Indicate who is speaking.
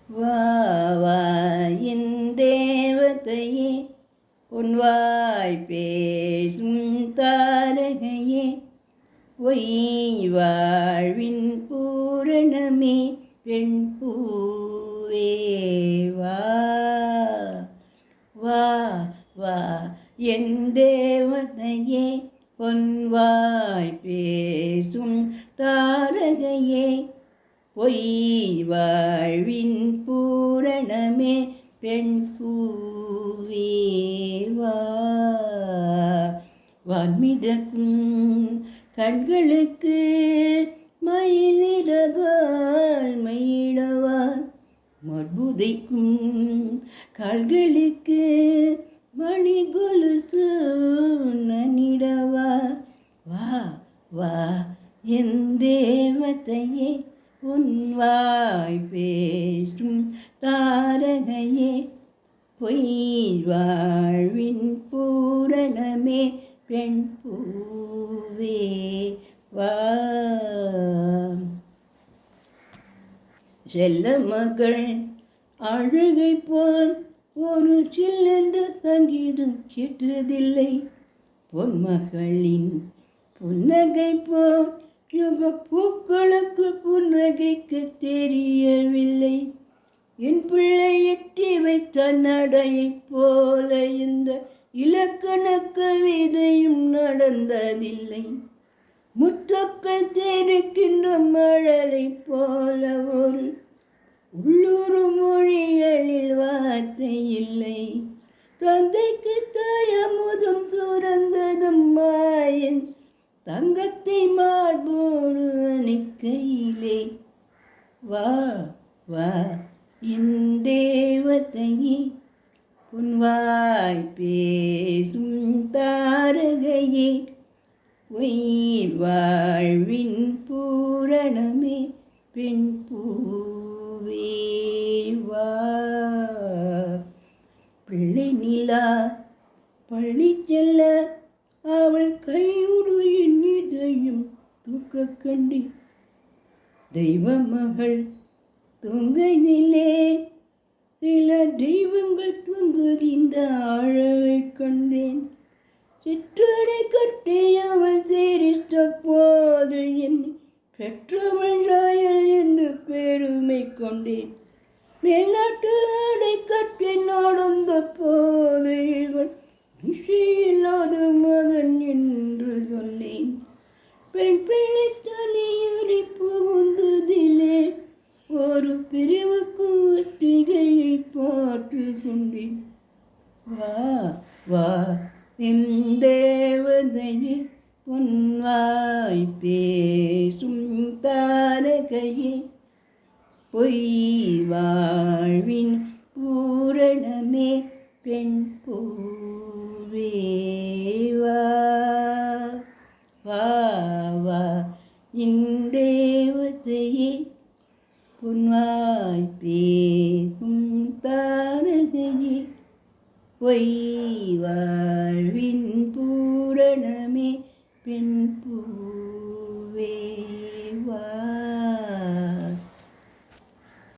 Speaker 1: வா வா என் தேவதையே, பொன்வாய் பேசும் தாரகையே, பொய் வாழ்வின் பூரணமே, பெண் பூவே வா வா வா என் தேவதையே, பொன்வாய் பேசும் தாரகையே, பொய் வாழ்வின் பூரணமே, பெண் பூவே வா. வான்மிதக்கும் கண்களுக்கு மயிலிறகால் மயிலவா, மற்புதைக்கும் கால்களுக்கு மணி கொலுசு நனிடவா. வா வா என் தேவதையே, உன் வாய் பேசும் தாரகையே, பொய் வாழ்வின் பூரணமே, பெண் பூவே வா. செல்ல மகள் அழுகை போல் ஒரு சில்லென்ற சங்கீதம் கேட்டதில்லை, பொன்மகளின் புன்னகை போல் யுக பூக்களுக்கு புன்னகைக்க தெரியவில்லை. என் பிள்ளை எட்டி வைத்த நடையைப் போல இந்த இலக்கண கவிதையும் நடந்ததில்லை. முத்துக்கள் தெரிக்கின்ற மழலை போல ஒரு உள்ளூர் மொழிகளில் வார்த்தை இல்லை. தந்தைக்கு தாயமுதும் துறந்ததும் மாயன் தங்கத்தை மார்போடு அணிக்கையிலே. வா வா என் தேவதையே, பொன்வாய் பேசும் தாரகையே, பொய் வாழ்வின் பூரணமே, பெண் பூவே வா. பிள்ளை நிலா பள்ளி செல்ல அவள் கையோடு என் இதயம் தூக்க கண்டேன். தெய்வ மகள் தூங்கையிலே சில தெய்வங்கள் தூங்குகின்ற ஆழவை கண்டேன். சிற்றடை கட்டி அவள் தெரித்த போது என்னை பெற்றவள் ராயல் என்று பெருமை கொண்டேன். மேல்நாட்டு அடை கட்டி நடந்த போது இவள் இசையில்லாத மகன் என்று சொன்னேன். பெண் பிள்ளை தனியறி புகுந்ததிலே ஒரு பிரிவுக்கு ஒத்திகையை பார்த்து கொண்டேன். வா வா என் தேவதையே, பொன்வாய் பேசும் தாரகையே, பொய் வாழ்வின் பூரணமே, பெண் பூவே வா வா வா என் தேவதையே, பொன்வாய் பேசும் தாரகையே, பொய் வாழ்வின் பூரணமே, பெண் பூவே வா.